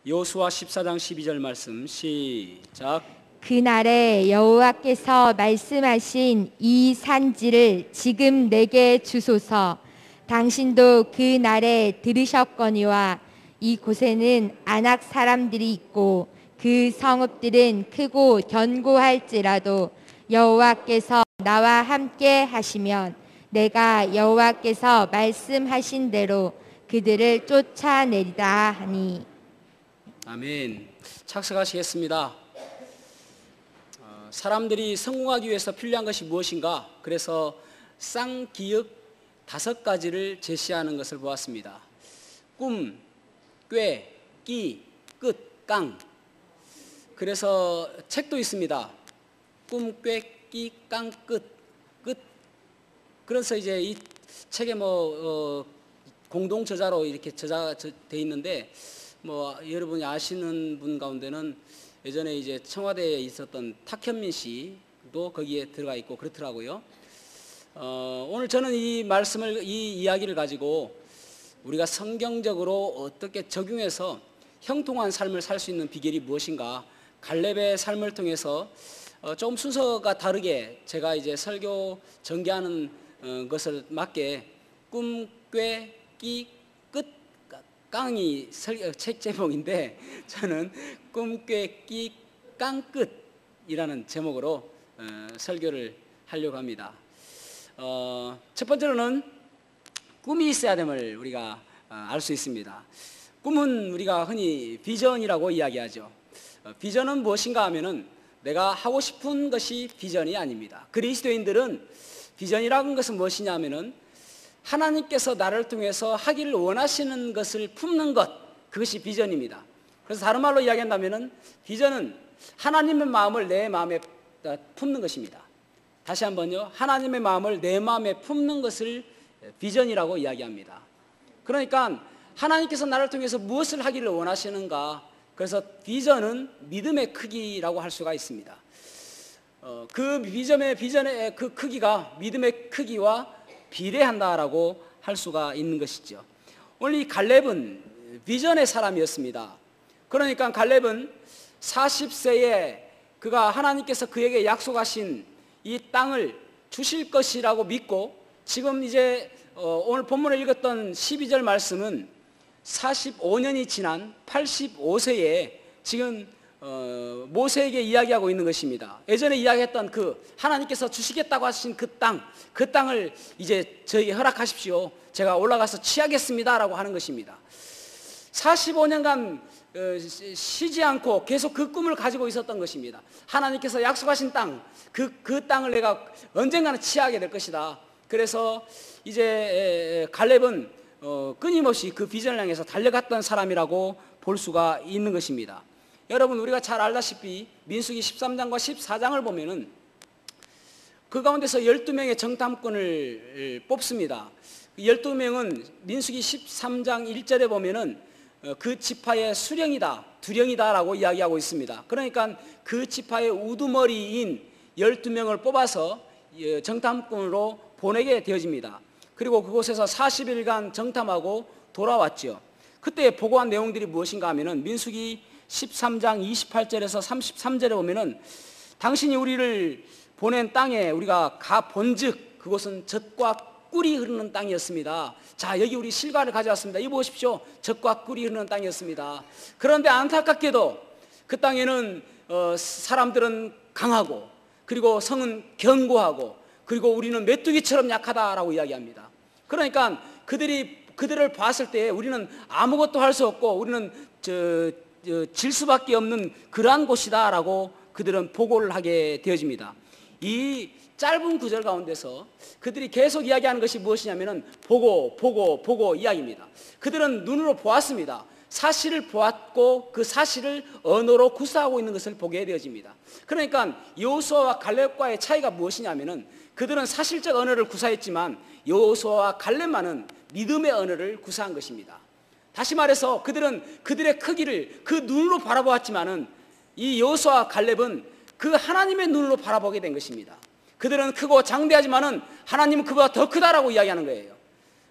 여호수아 14장 12절 말씀 시작. 그날에 여호와께서 말씀하신 이 산지를 지금 내게 주소서. 당신도 그날에 들으셨거니와 이곳에는 아낙 사람들이 있고 그 성읍들은 크고 견고할지라도 여호와께서 나와 함께 하시면 내가 여호와께서 말씀하신 대로 그들을 쫓아내리다 하니. 아멘. 착석하시겠습니다. 사람들이 성공하기 위해서 필요한 것이 무엇인가? 그래서 쌍기역 5가지를 제시하는 것을 보았습니다. 꿈, 꾀, 끼, 끝, 깡. 그래서 책도 있습니다. 꿈, 꾀, 끼, 깡, 끝. 그래서 이제 이 책에 공동 저자로 이렇게 저자돼 있는데, 여러분이 아시는 분 가운데는 예전에 이제 청와대에 있었던 탁현민 씨도 거기에 들어가 있고 그렇더라고요. 오늘 저는 이 이야기를 가지고 우리가 성경적으로 어떻게 적용해서 형통한 삶을 살 수 있는 비결이 무엇인가, 갈렙의 삶을 통해서 조금 순서가 다르게 제가 이제 설교 전개하는 것을 맞게 꿈, 꾀, 끼, 끝, 깡이 책 제목인데 저는 꿈, 꾀, 끼, 깡, 끝이라는 제목으로 설교를 하려고 합니다. 첫 번째로는 꿈이 있어야 됨을 우리가 알 수 있습니다. 꿈은 우리가 흔히 비전이라고 이야기하죠. 비전은 무엇인가 하면은 내가 하고 싶은 것이 비전이 아닙니다. 그리스도인들은 비전이라는 것은 무엇이냐 하면은 하나님께서 나를 통해서 하기를 원하시는 것을 품는 것, 그것이 비전입니다. 그래서 다른 말로 이야기한다면은 비전은 하나님의 마음을 내 마음에 품는 것입니다. 다시 한번요. 하나님의 마음을 내 마음에 품는 것을 비전이라고 이야기합니다. 그러니까 하나님께서 나를 통해서 무엇을 하기를 원하시는가, 그래서 비전은 믿음의 크기라고 할 수가 있습니다. 그 비전의 그 크기가 믿음의 크기와 비례한다라고 할 수가 있는 것이죠. 오늘 이 갈렙은 비전의 사람이었습니다. 그러니까 갈렙은 40세에 그가 하나님께서 그에게 약속하신 이 땅을 주실 것이라고 믿고, 지금 이제 오늘 본문을 읽었던 12절 말씀은 45년이 지난 85세에 지금 모세에게 이야기하고 있는 것입니다. 예전에 이야기했던 하나님께서 주시겠다고 하신 그 땅을 이제 저에게 허락하십시오. 제가 올라가서 취하겠습니다 라고 하는 것입니다. 45년간 쉬지 않고 계속 그 꿈을 가지고 있었던 것입니다. 하나님께서 약속하신 땅, 그 땅을 내가 언젠가는 취하게 될 것이다. 그래서 이제 갈렙은 끊임없이 그 비전을 향해서 달려갔던 사람이라고 볼 수가 있는 것입니다. 여러분, 우리가 잘 알다시피 민수기 13장과 14장을 보면은 그 가운데서 12명의 정탐꾼을 뽑습니다. 12명은 민수기 13장 1절에 보면은 그 지파의 수령이다, 두령이다라고 이야기하고 있습니다. 그러니까 그 지파의 우두머리인 12명을 뽑아서 정탐꾼으로 보내게 되어집니다. 그리고 그곳에서 40일간 정탐하고 돌아왔죠. 그때 보고한 내용들이 무엇인가 하면은 민수기 13장 28절에서 33절에 보면은 당신이 우리를 보낸 땅에 우리가 가본즉 그곳은 젖과 꿀이 흐르는 땅이었습니다. 자, 여기 우리 실과를 가져왔습니다. 이거 보십시오. 젖과 꿀이 흐르는 땅이었습니다. 그런데 안타깝게도 그 땅에는 사람들은 강하고, 그리고 성은 견고하고, 그리고 우리는 메뚜기처럼 약하다라고 이야기합니다. 그러니까 그들을 봤을 때 우리는 아무것도 할 수 없고 우리는 질 수밖에 없는 그러한 곳이다라고 그들은 보고를 하게 되어집니다. 이 짧은 구절 가운데서 그들이 계속 이야기하는 것이 무엇이냐면은 보고 이야기입니다. 그들은 눈으로 보았습니다. 사실을 보았고 그 사실을 언어로 구사하고 있는 것을 보게 되어집니다. 그러니까 여호수아와 갈렙과의 차이가 무엇이냐면은 그들은 사실적 언어를 구사했지만 여호수아와 갈렙만은 믿음의 언어를 구사한 것입니다. 다시 말해서 그들은 그들의 크기를 그 눈으로 바라보았지만은 이 여호수아와 갈렙은 그 하나님의 눈으로 바라보게 된 것입니다. 그들은 크고 장대하지만은 하나님은 그보다 더 크다라고 이야기하는 거예요.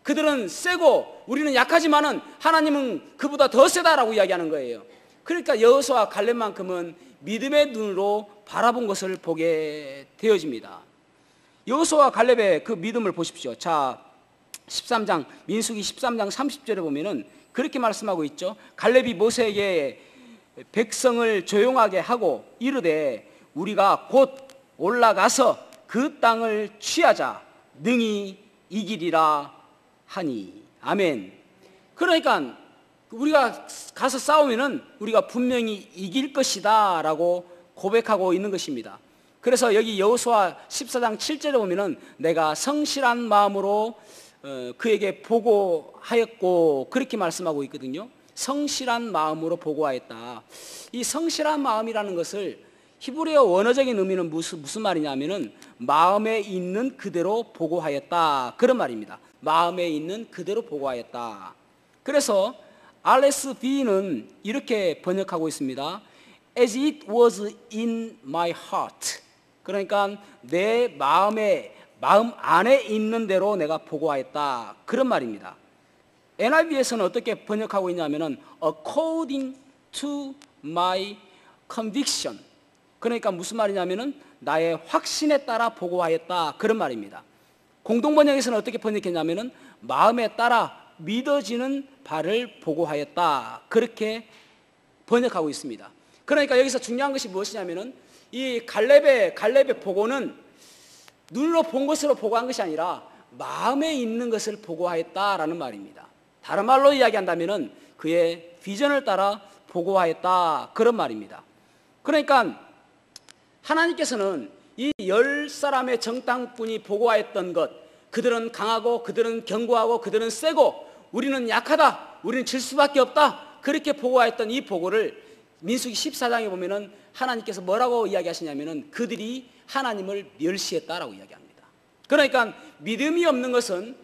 그들은 세고 우리는 약하지만은 하나님은 그보다 더 세다라고 이야기하는 거예요. 그러니까 여호수아 갈렙만큼은 믿음의 눈으로 바라본 것을 보게 되어집니다. 여호수아 갈렙의 그 믿음을 보십시오. 자, 13장 민수기 13장 30절에 보면은 그렇게 말씀하고 있죠. 갈렙이 모세에게 백성을 조용하게 하고 이르되 우리가 곧 올라가서 그 땅을 취하자 능히 이기리라 하니. 아멘. 그러니까 우리가 가서 싸우면은 우리가 분명히 이길 것이다 라고 고백하고 있는 것입니다. 그래서 여기 여호수아 14장 7절에 보면은 내가 성실한 마음으로 그에게 보고하였고 그렇게 말씀하고 있거든요. 성실한 마음으로 보고하였다. 이 성실한 마음이라는 것을 히브리어 원어적인 의미는 무슨 말이냐면은 마음에 있는 그대로 보고하였다 그런 말입니다. 마음에 있는 그대로 보고하였다. 그래서 RSV는 이렇게 번역하고 있습니다. As it was in my heart. 그러니까 내 마음 안에 있는 대로 내가 보고하였다 그런 말입니다. NIV에서는 어떻게 번역하고 있냐면은 according to my conviction. 그러니까 무슨 말이냐면은 나의 확신에 따라 보고하였다 그런 말입니다. 공동번역에서는 어떻게 번역했냐면은 마음에 따라 믿어지는 바를 보고하였다 그렇게 번역하고 있습니다. 그러니까 여기서 중요한 것이 무엇이냐면은 이 갈렙의 보고는 눈으로 본 것으로 보고한 것이 아니라 마음에 있는 것을 보고하였다라는 말입니다. 다른 말로 이야기한다면은 그의 비전을 따라 보고하였다 그런 말입니다. 그러니까 하나님께서는 이 10사람의 정탐꾼이 보고하였던 것, 그들은 강하고 그들은 견고하고 그들은 세고 우리는 약하다, 우리는 질 수밖에 없다 그렇게 보고하였던 이 보고를 민수기 14장에 보면은 하나님께서 뭐라고 이야기하시냐면은 그들이 하나님을 멸시했다라고 이야기합니다. 그러니까 믿음이 없는 것은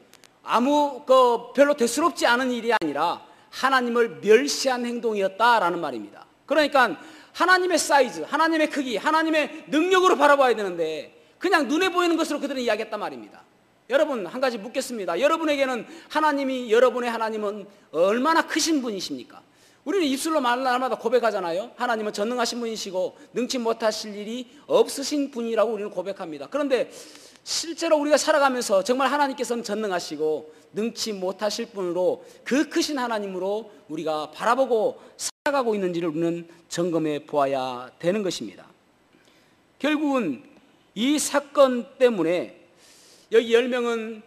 별로 대수롭지 않은 일이 아니라 하나님을 멸시한 행동이었다라는 말입니다. 그러니까 하나님의 사이즈, 하나님의 크기, 하나님의 능력으로 바라봐야 되는데 그냥 눈에 보이는 것으로 그들은 이야기했단 말입니다. 여러분 한 가지 묻겠습니다. 여러분에게는 여러분의 하나님은 얼마나 크신 분이십니까? 우리는 입술로 말할 날마다 고백하잖아요. 하나님은 전능하신 분이시고 능치 못하실 일이 없으신 분이라고 우리는 고백합니다. 그런데 실제로 우리가 살아가면서 정말 하나님께서는 전능하시고 능치 못하실 분으로 그 크신 하나님으로 우리가 바라보고 살아가고 있는지를 우리는 점검해 보아야 되는 것입니다. 결국은 이 사건 때문에 여기 10명은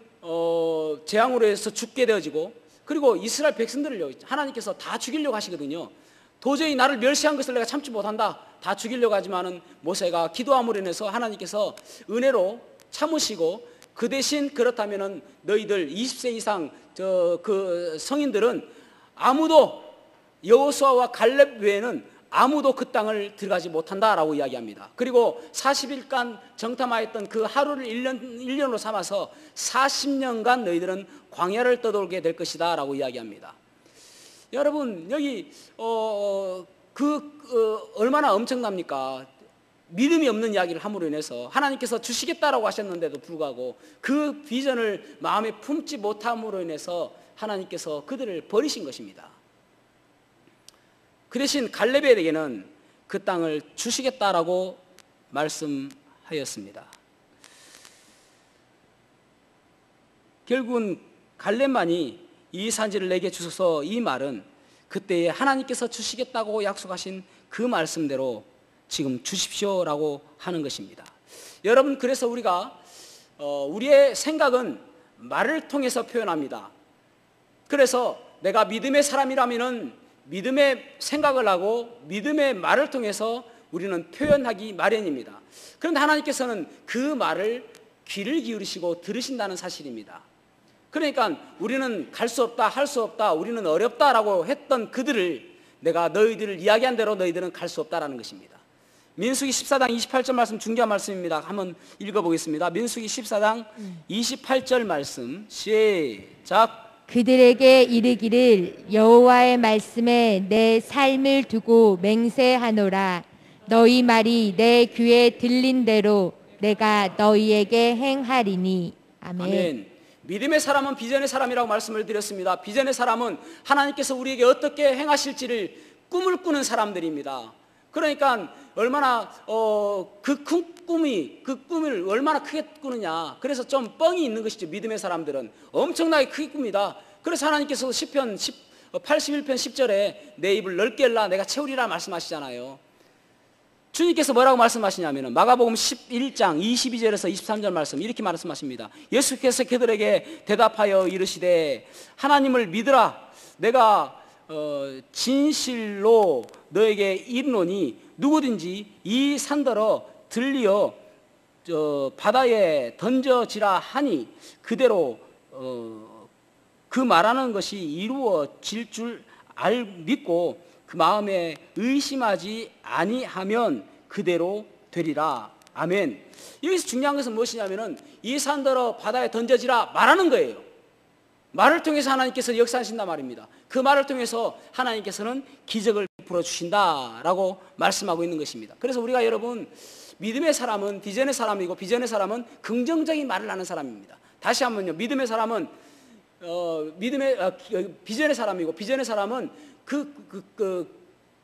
재앙으로 해서 죽게 되어지고 그리고 이스라엘 백성들을 하나님께서 다 죽이려고 하시거든요. 도저히 나를 멸시한 것을 내가 참지 못한다. 다 죽이려고 하지만은 모세가 기도함으로 인해서 하나님께서 은혜로 참으시고 그 대신 그렇다면은 너희들 20세 이상 그 성인들은 아무도 여호수아와 갈렙 외에는 아무도 그 땅을 들어가지 못한다라고 이야기합니다. 그리고 40일간 정탐하였던 그 하루를 1년으로 삼아서 40년간 너희들은 광야를 떠돌게 될 것이다 라고 이야기합니다. 여러분 여기 얼마나 엄청납니까? 믿음이 없는 이야기를 함으로 인해서 하나님께서 주시겠다라고 하셨는데도 불구하고 그 비전을 마음에 품지 못함으로 인해서 하나님께서 그들을 버리신 것입니다. 그 대신 갈렙에게는 그 땅을 주시겠다라고 말씀하였습니다. 결국은 갈렙만이 이 산지를 내게 주소서 이 말은 그때에 하나님께서 주시겠다고 약속하신 그 말씀대로 지금 주십시오라고 하는 것입니다. 여러분 그래서 우리가 우리의 생각은 말을 통해서 표현합니다. 그래서 내가 믿음의 사람이라면은 믿음의 생각을 하고 믿음의 말을 통해서 우리는 표현하기 마련입니다. 그런데 하나님께서는 그 말을 귀를 기울이시고 들으신다는 사실입니다. 그러니까 우리는 갈 수 없다, 할 수 없다, 우리는 어렵다라고 했던 그들을 내가 너희들을 이야기한 대로 너희들은 갈 수 없다라는 것입니다. 민수기 14장 28절 말씀 중요한 말씀입니다. 한번 읽어보겠습니다. 민수기 14장 28절 말씀 시작. 그들에게 이르기를 여호와의 말씀에 내 삶을 두고 맹세하노라. 너희 말이 내 귀에 들린 대로 내가 너희에게 행하리니. 아멘. 아멘. 믿음의 사람은 비전의 사람이라고 말씀을 드렸습니다. 비전의 사람은 하나님께서 우리에게 어떻게 행하실지를 꿈을 꾸는 사람들입니다. 그러니까 얼마나 그 큰 꿈이 그 꿈을 얼마나 크게 꾸느냐. 그래서 좀 뻥이 있는 것이죠. 믿음의 사람들은 엄청나게 크게 꿉니다. 그래서 하나님께서 시편 81편 10절에 내 입을 넓게 열라 내가 채우리라 말씀하시잖아요. 주님께서 뭐라고 말씀하시냐면 마가복음 11장 22절에서 23절 말씀 이렇게 말씀하십니다. 예수께서 그들에게 대답하여 이르시되 하나님을 믿으라. 내가 진실로 너에게 이르노니 누구든지 이 산더러 들리어 바다에 던져지라 하니 그대로 그 말하는 것이 이루어질 줄 믿고 그 마음에 의심하지 아니하면 그대로 되리라. 아멘. 여기서 중요한 것은 무엇이냐면은 이 산더러 바다에 던져지라 말하는 거예요. 말을 통해서 하나님께서 역사하신단 말입니다. 그 말을 통해서 하나님께서는 기적을 베풀어 주신다라고 말씀하고 있는 것입니다. 그래서 우리가 여러분 믿음의 사람은 비전의 사람이고 비전의 사람은 긍정적인 말을 하는 사람입니다. 다시 한번요. 믿음의 사람은 비전의 사람이고 비전의 사람은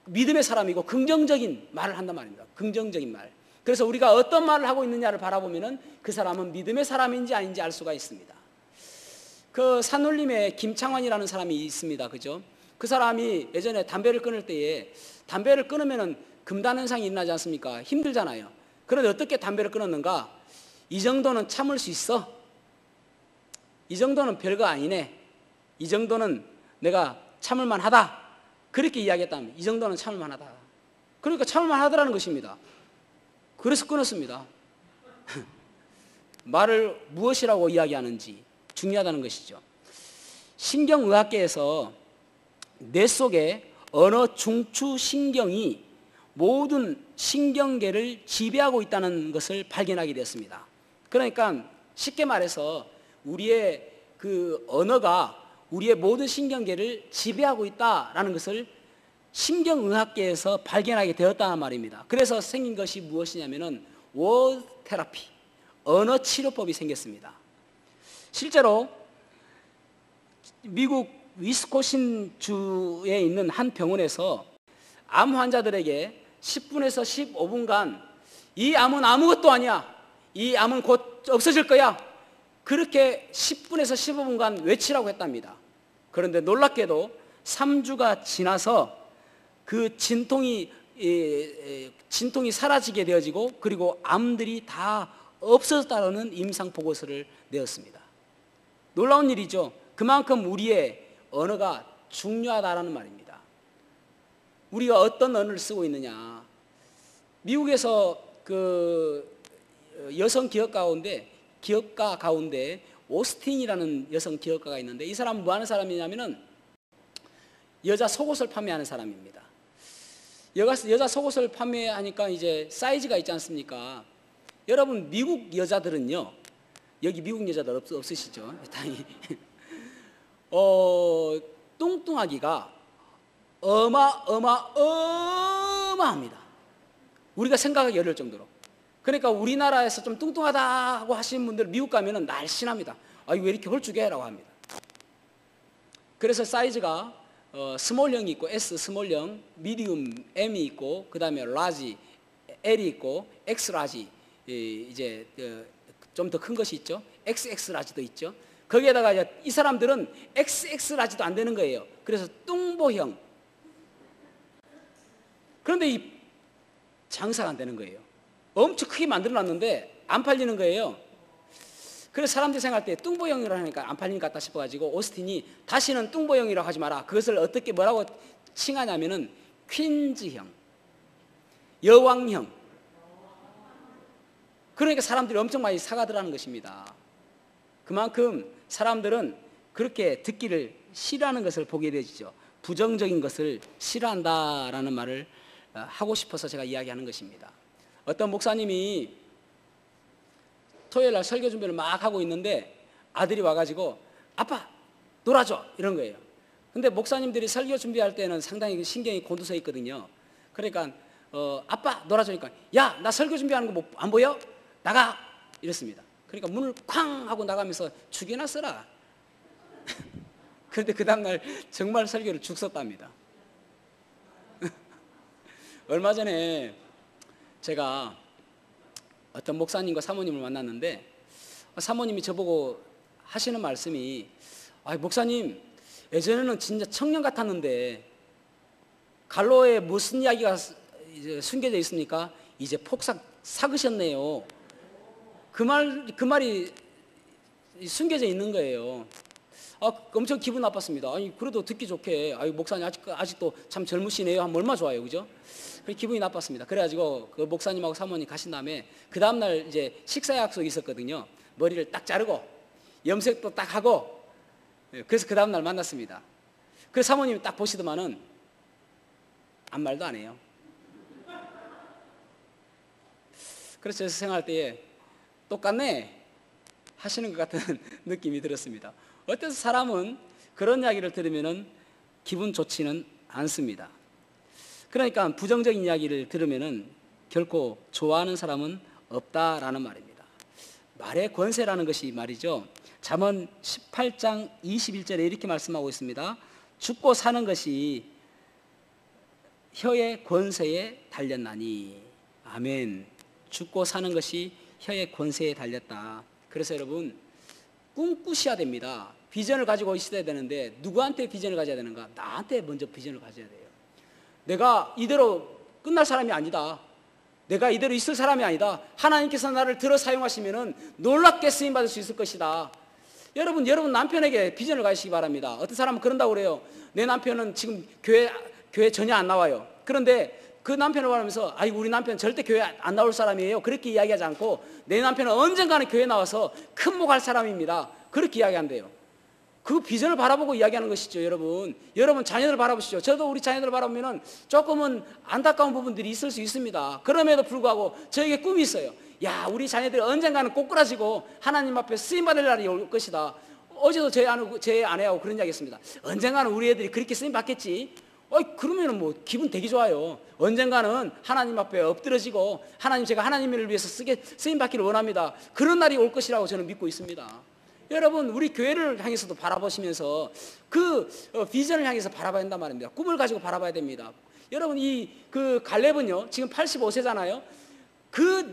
믿음의 사람이고 긍정적인 말을 한단 말입니다. 긍정적인 말. 그래서 우리가 어떤 말을 하고 있느냐를 바라보면은 그 사람은 믿음의 사람인지 아닌지 알 수가 있습니다. 그 산울림에 김창환이라는 사람이 있습니다. 그죠? 그 사람이 예전에 담배를 끊을 때에 담배를 끊으면은 금단 현상이 일어나지 않습니까? 힘들잖아요. 그런데 어떻게 담배를 끊었는가? 이 정도는 참을 수 있어. 이 정도는 별거 아니네. 이 정도는 내가 참을만 하다. 그렇게 이야기했다면 이 정도는 참을만 하다. 그러니까 참을만 하더라는 것입니다. 그래서 끊었습니다. 말을 무엇이라고 이야기하는지 중요하다는 것이죠. 신경의학계에서 뇌 속에 언어 중추신경이 모든 신경계를 지배하고 있다는 것을 발견하게 되었습니다. 그러니까 쉽게 말해서 우리의 그 언어가 우리의 모든 신경계를 지배하고 있다라는 것을 신경의학계에서 발견하게 되었다는 말입니다. 그래서 생긴 것이 무엇이냐면은 워드 테라피, 언어 치료법이 생겼습니다. 실제로 미국 위스콘신 주에 있는 한 병원에서 암 환자들에게 10분에서 15분간 이 암은 아무것도 아니야. 이 암은 곧 없어질 거야. 그렇게 10분에서 15분간 외치라고 했답니다. 그런데 놀랍게도 3주가 지나서 그 진통이 사라지게 되어지고 그리고 암들이 다 없어졌다는 임상 보고서를 내었습니다. 놀라운 일이죠. 그만큼 우리의 언어가 중요하다는 말입니다. 우리가 어떤 언어를 쓰고 있느냐. 미국에서 그 여성 기업가 가운데 오스틴이라는 여성 기업가가 있는데 이 사람은 뭐 하는 사람이냐면은 여자 속옷을 판매하는 사람입니다. 여자 속옷을 판매하니까 이제 사이즈가 있지 않습니까? 여러분 미국 여자들은요. 여기 미국 여자들 없으시죠? 다행히. 뚱뚱하기가 어마어마합니다. 우리가 생각하기 어려울 정도로. 그러니까 우리나라에서 좀 뚱뚱하다고 하시는 분들 미국 가면은 날씬합니다. 왜 이렇게 홀쭉해? 라고 합니다. 그래서 사이즈가 스몰형이 있고 S 스몰형, 미디움 M이 있고 그 다음에 라지 L이 있고 X 라지 이제 좀 더 큰 것이 있죠. XX 라지도 있죠. 거기에다가 이 사람들은 XX 라지도 안 되는 거예요. 그래서 뚱보형. 그런데 이 장사가 안 되는 거예요. 엄청 크게 만들어놨는데 안 팔리는 거예요. 그래서 사람들이 생각할 때 뚱보형이라고 하니까 안 팔리는 것 같다 싶어가지고 오스틴이 다시는 뚱보형이라고 하지 마라. 그것을 어떻게 뭐라고 칭하냐면은 퀸즈형, 여왕형. 그러니까 사람들이 엄청 많이 사가더라는 것입니다. 그만큼 사람들은 그렇게 듣기를 싫어하는 것을 보게 되죠. 부정적인 것을 싫어한다라는 말을 하고 싶어서 제가 이야기하는 것입니다. 어떤 목사님이 토요일 날 설교 준비를 막 하고 있는데 아들이 와가지고 아빠 놀아줘 이런 거예요. 근데 목사님들이 설교 준비할 때는 상당히 신경이 곤두서 있거든요. 그러니까 아빠 놀아주니까 야 나 설교 준비하는 거 안 보여? 나가 이랬습니다. 그러니까 문을 쾅 하고 나가면서 죽이나 써라. 그런데 그 다음날 정말 설교를 죽 썼답니다. 얼마 전에 제가 어떤 목사님과 사모님을 만났는데 사모님이 저보고 하시는 말씀이 목사님 예전에는 진짜 청년 같았는데 갈로에 무슨 이야기가 이제 숨겨져 있습니까? 이제 폭삭 삭으셨네요. 그 말이 숨겨져 있는 거예요. 엄청 기분 나빴습니다. 그래도 듣기 좋게, 목사님 아직도 참 젊으시네요 하면 얼마나 좋아요, 그죠? 기분이 나빴습니다. 그래가지고 그 목사님하고 사모님 가신 다음에 그 다음날 이제 식사 약속이 있었거든요. 머리를 딱 자르고 염색도 딱 하고, 그래서 그 다음날 만났습니다. 그래서 사모님이 딱 보시더만은 아무 말도 안 해요. 그래서 저 생각할 때에 똑같네 하시는 것 같은 느낌이 들었습니다. 어때서 사람은 그런 이야기를 들으면 기분 좋지는 않습니다. 그러니까 부정적인 이야기를 들으면 결코 좋아하는 사람은 없다라는 말입니다. 말의 권세라는 것이 말이죠. 잠언 18장 21절에 이렇게 말씀하고 있습니다. 죽고 사는 것이 혀의 권세에 달렸나니. 아멘. 죽고 사는 것이 혀의 권세에 달렸다. 그래서 여러분 꿈꾸셔야 됩니다. 비전을 가지고 있어야 되는데 누구한테 비전을 가져야 되는가? 나한테 먼저 비전을 가져야 돼요. 내가 이대로 끝날 사람이 아니다. 내가 이대로 있을 사람이 아니다. 하나님께서 나를 들어 사용하시면 놀랍게 쓰임받을 수 있을 것이다. 여러분 남편에게 비전을 가지시기 바랍니다. 어떤 사람은 그런다고 그래요. 내 남편은 지금 교회 전혀 안 나와요. 그런데 그 남편을 바라면서 우리 남편 절대 교회 안 나올 사람이에요. 그렇게 이야기하지 않고 내 남편은 언젠가는 교회 나와서 큰 목할 사람입니다. 그렇게 이야기한대요. 그 비전을 바라보고 이야기하는 것이죠. 여러분 자녀들 바라보시죠. 저도 우리 자녀들 바라보면 조금은 안타까운 부분들이 있을 수 있습니다. 그럼에도 불구하고 저에게 꿈이 있어요. 우리 자녀들이 언젠가는 꼬꾸라지고 하나님 앞에 쓰임받을 날이 올 것이다. 어제도 제 아내하고 그런 이야기 했습니다. 언젠가는 우리 애들이 그렇게 쓰임받겠지. 그러면 뭐 기분 되게 좋아요. 언젠가는 하나님 앞에 엎드러지고 제가 하나님을 위해서 쓰임받기를 원합니다. 그런 날이 올 것이라고 저는 믿고 있습니다. 여러분 우리 교회를 향해서도 바라보시면서 그 비전을 향해서 바라봐야 한단 말입니다. 꿈을 가지고 바라봐야 됩니다. 여러분 그 갈렙은요 지금 85세잖아요. 그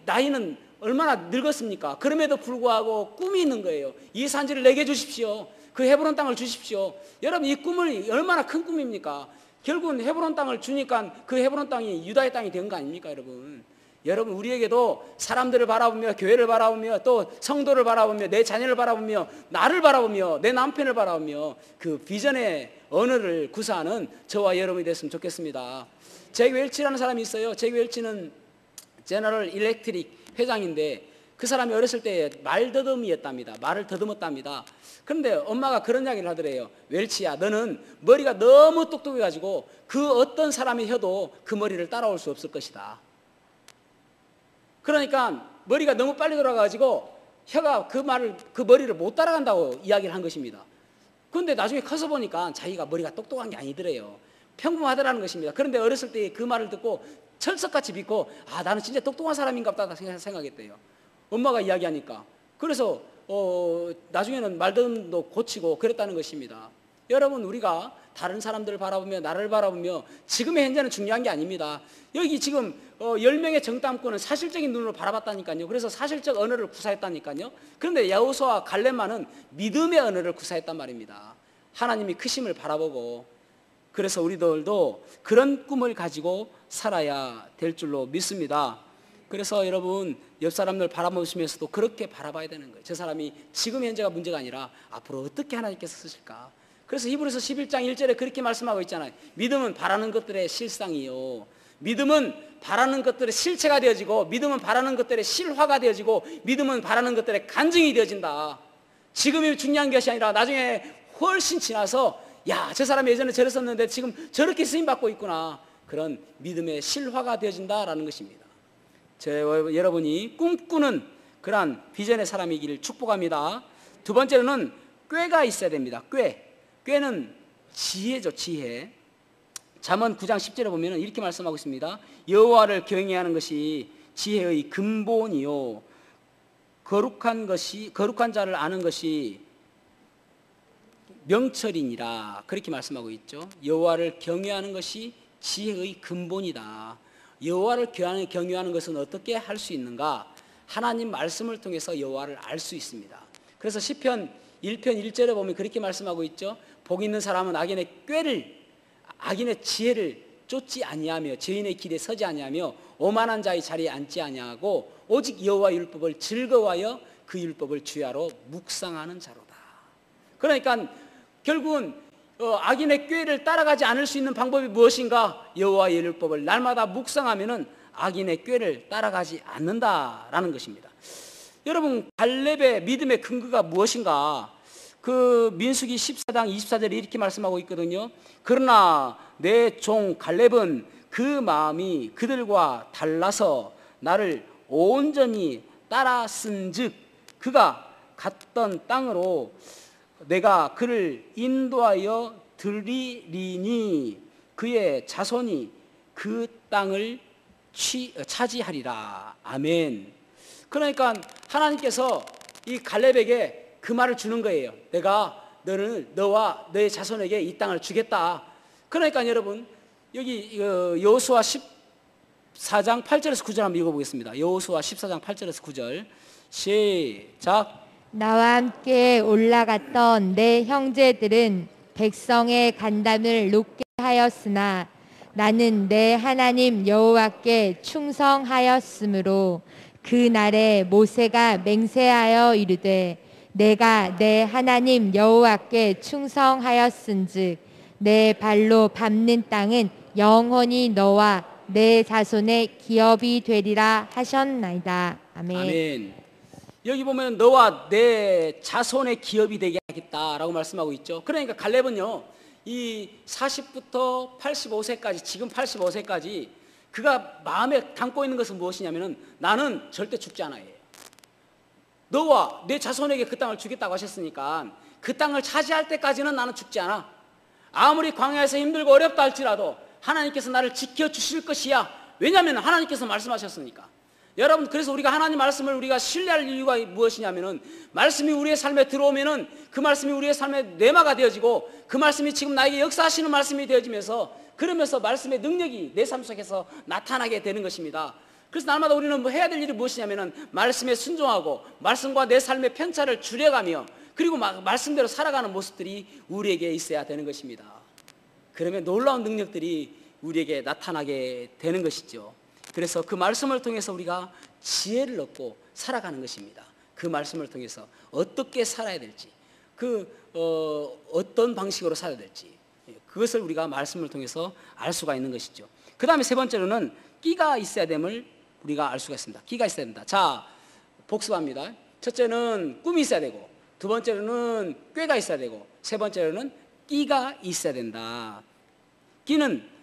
나이는 얼마나 늙었습니까? 그럼에도 불구하고 꿈이 있는 거예요. 이 산지를 내게 주십시오. 그 헤브론 땅을 주십시오. 여러분 이 꿈은 얼마나 큰 꿈입니까? 결국은 헤브론 땅을 주니까 그 헤브론 땅이 유다의 땅이 된 거 아닙니까, 여러분? 여러분 우리에게도 사람들을 바라보며 교회를 바라보며 또 성도를 바라보며 내 자녀를 바라보며 나를 바라보며 내 남편을 바라보며 그 비전의 언어를 구사하는 저와 여러분이 됐으면 좋겠습니다. 잭 웰치라는 사람이 있어요. 잭 웰치는 제너럴 일렉트릭 회장인데 그 사람이 어렸을 때 말더듬이었답니다. 말을 더듬었답니다. 그런데 엄마가 그런 이야기를 하더래요. 웰치야, 너는 머리가 너무 똑똑해가지고 그 어떤 사람의 혀도 그 머리를 따라올 수 없을 것이다. 그러니까 머리가 너무 빨리 돌아가가지고 혀가 그 머리를 못 따라간다고 이야기를 한 것입니다. 그런데 나중에 커서 보니까 자기가 머리가 똑똑한 게 아니더래요. 평범하더라는 것입니다. 그런데 어렸을 때 그 말을 듣고 철석같이 믿고 나는 진짜 똑똑한 사람인가 보다 생각했대요. 엄마가 이야기하니까. 그래서 나중에는 말더듬도 고치고 그랬다는 것입니다. 여러분 우리가 다른 사람들을 바라보며 나를 바라보며 지금의 현재는 중요한 게 아닙니다. 여기 지금 10명의 정탐꾼은 사실적인 눈으로 바라봤다니까요. 그래서 사실적 언어를 구사했다니까요. 그런데 여호수아와 갈렙만은 믿음의 언어를 구사했단 말입니다. 하나님이 크심을 바라보고. 그래서 우리들도 그런 꿈을 가지고 살아야 될 줄로 믿습니다. 그래서 여러분 옆 사람들 바라보시면서도 그렇게 바라봐야 되는 거예요. 저 사람이 지금 현재가 문제가 아니라 앞으로 어떻게 하나님께서 쓰실까. 그래서 히브리서 11장 1절에 그렇게 말씀하고 있잖아요. 믿음은 바라는 것들의 실상이요, 믿음은 바라는 것들의 실체가 되어지고, 믿음은 바라는 것들의 실화가 되어지고, 믿음은 바라는 것들의 간증이 되어진다. 지금이 중요한 것이 아니라 나중에 훨씬 지나서 저 사람이 예전에 저랬었는데 지금 저렇게 쓰임받고 있구나, 그런 믿음의 실화가 되어진다라는 것입니다. 여러분이 꿈꾸는 그러한 비전의 사람이기를 축복합니다. 두 번째로는 꾀가 있어야 됩니다. 꾀는 지혜죠, 지혜. 잠언 9장 10절에 보면 이렇게 말씀하고 있습니다. 여호와를 경외하는 것이 지혜의 근본이요, 거룩한 자를 아는 것이 명철이니라. 그렇게 말씀하고 있죠. 여호와를 경외하는 것이 지혜의 근본이다. 여호와를 경외하는 것은 어떻게 할 수 있는가? 하나님 말씀을 통해서 여호와를 알 수 있습니다. 그래서 시편 1편 1절에 보면 그렇게 말씀하고 있죠. 복 있는 사람은 악인의 지혜를 쫓지 아니하며 죄인의 길에 서지 아니하며 오만한 자의 자리에 앉지 아니하고 오직 여호와 율법을 즐거워하여 그 율법을 주야로 묵상하는 자로다. 그러니까 결국은 악인의 꾀를 따라가지 않을 수 있는 방법이 무엇인가? 여호와의 율법을 날마다 묵상하면은 악인의 꾀를 따라가지 않는다라는 것입니다. 여러분, 갈렙의 믿음의 근거가 무엇인가? 그 민수기 14장 24절에 이렇게 말씀하고 있거든요. 그러나 내 종 갈렙은 그 마음이 그들과 달라서 나를 온전히 따랐은즉 그가 갔던 땅으로 내가 그를 인도하여 드리리니 그의 자손이 그 땅을 차지하리라. 아멘. 그러니까 하나님께서 이 갈렙에게 그 말을 주는 거예요. 내가 너와 너의 자손에게 이 땅을 주겠다. 그러니까 여러분, 여기 여호수아 14장 8절에서 9절 한번 읽어보겠습니다. 여호수아 14장 8절에서 9절 시작. 나와 함께 올라갔던 내 형제들은 백성의 간담을 높게 하였으나 나는 내 하나님 여호와께 충성하였으므로 그 날에 모세가 맹세하여 이르되 내가 내 하나님 여호와께 충성하였은즉 내 발로 밟는 땅은 영원히 너와 내 자손의 기업이 되리라 하셨나이다. 아멘. 아멘. 여기 보면 너와 내 자손의 기업이 되게 하겠다라고 말씀하고 있죠. 그러니까 갈렙은요, 이 40부터 85세까지, 지금 85세까지 그가 마음에 담고 있는 것은 무엇이냐면은 나는 절대 죽지 않아요. 너와 내 자손에게 그 땅을 주겠다고 하셨으니까 그 땅을 차지할 때까지는 나는 죽지 않아. 아무리 광야에서 힘들고 어렵다 할지라도 하나님께서 나를 지켜주실 것이야. 왜냐하면 하나님께서 말씀하셨으니까. 여러분, 그래서 우리가 하나님 말씀을 우리가 신뢰할 이유가 무엇이냐면은 말씀이 우리의 삶에 들어오면은 그 말씀이 우리의 삶의 뇌마가 되어지고 그 말씀이 지금 나에게 역사하시는 말씀이 되어지면서 그러면서 말씀의 능력이 내 삶 속에서 나타나게 되는 것입니다. 그래서 날마다 우리는 뭐 해야 될 일이 무엇이냐면은 말씀에 순종하고 말씀과 내 삶의 편차를 줄여가며 그리고 말씀대로 살아가는 모습들이 우리에게 있어야 되는 것입니다. 그러면 놀라운 능력들이 우리에게 나타나게 되는 것이죠. 그래서 그 말씀을 통해서 우리가 지혜를 얻고 살아가는 것입니다. 그 말씀을 통해서 어떻게 살아야 될지, 어떤 방식으로 살아야 될지, 그것을 우리가 말씀을 통해서 알 수가 있는 것이죠. 그 다음에 세 번째로는 끼가 있어야 됨을 우리가 알 수가 있습니다. 끼가 있어야 된다. 자, 복습합니다. 첫째는 꿈이 있어야 되고, 두 번째로는 꾀가 있어야 되고, 세 번째로는 끼가 있어야 된다. 끼는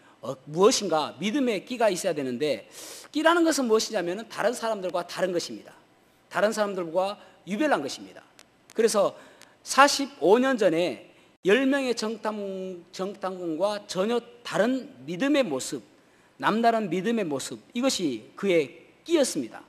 무엇인가? 믿음의 끼가 있어야 되는데, 끼라는 것은 무엇이냐면 다른 사람들과 다른 것입니다. 다른 사람들과 유별난 것입니다. 그래서 45년 전에 10명의 정탐꾼과 전혀 다른 믿음의 모습, 남다른 믿음의 모습, 이것이 그의 끼였습니다.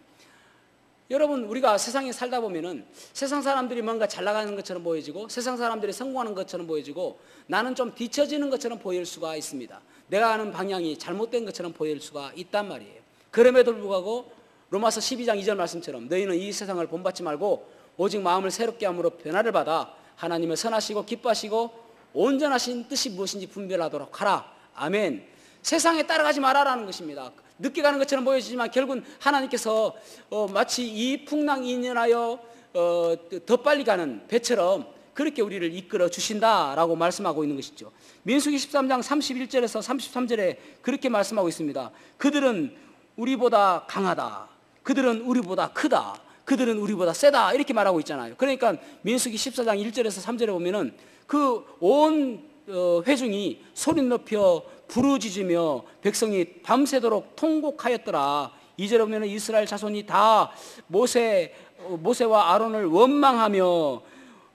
여러분, 우리가 세상에 살다 보면은 세상 사람들이 뭔가 잘 나가는 것처럼 보여지고 세상 사람들이 성공하는 것처럼 보여지고 나는 좀 뒤처지는 것처럼 보일 수가 있습니다. 내가 가는 방향이 잘못된 것처럼 보일 수가 있단 말이에요. 그럼에도 불구하고 로마서 12장 2절 말씀처럼 너희는 이 세상을 본받지 말고 오직 마음을 새롭게 함으로 변화를 받아 하나님을 선하시고 기뻐하시고 온전하신 뜻이 무엇인지 분별하도록 하라. 아멘. 세상에 따라가지 말아라는 것입니다. 늦게 가는 것처럼 보여지지만 결국은 하나님께서 마치 이 풍랑이인하여 더 빨리 가는 배처럼 그렇게 우리를 이끌어 주신다라고 말씀하고 있는 것이죠. 민수기 13장 31절에서 33절에 그렇게 말씀하고 있습니다. 그들은 우리보다 강하다. 그들은 우리보다 크다. 그들은 우리보다 세다. 이렇게 말하고 있잖아요. 그러니까 민수기 14장 1절에서 3절에 보면은 그 온 회중이 소리 높여 부르짖으며 백성이 밤새도록 통곡하였더라. 2절에 보면은 이스라엘 자손이 다 모세와 아론을 원망하며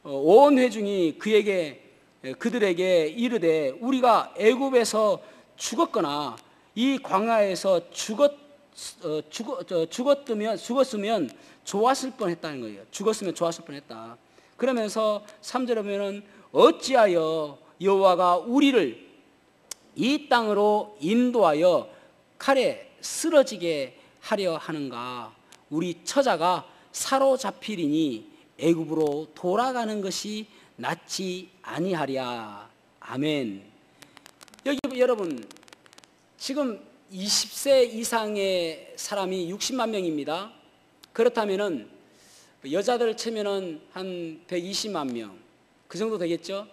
온 회중이 그들에게 이르되 우리가 애굽에서 죽었거나 이 광야에서 죽었으면 좋았을 뻔했다는 거예요. 죽었으면 좋았을 뻔했다. 그러면서 3절에 보면은 어찌하여 여호와가 우리를 이 땅으로 인도하여 칼에 쓰러지게 하려 하는가? 우리 처자가 사로잡히리니 애굽으로 돌아가는 것이 낫지 아니하랴. 아멘. 여기 여러분, 지금 20세 이상의 사람이 60만 명입니다. 그렇다면은 여자들 치면은 한 120만 명, 그 정도 되겠죠?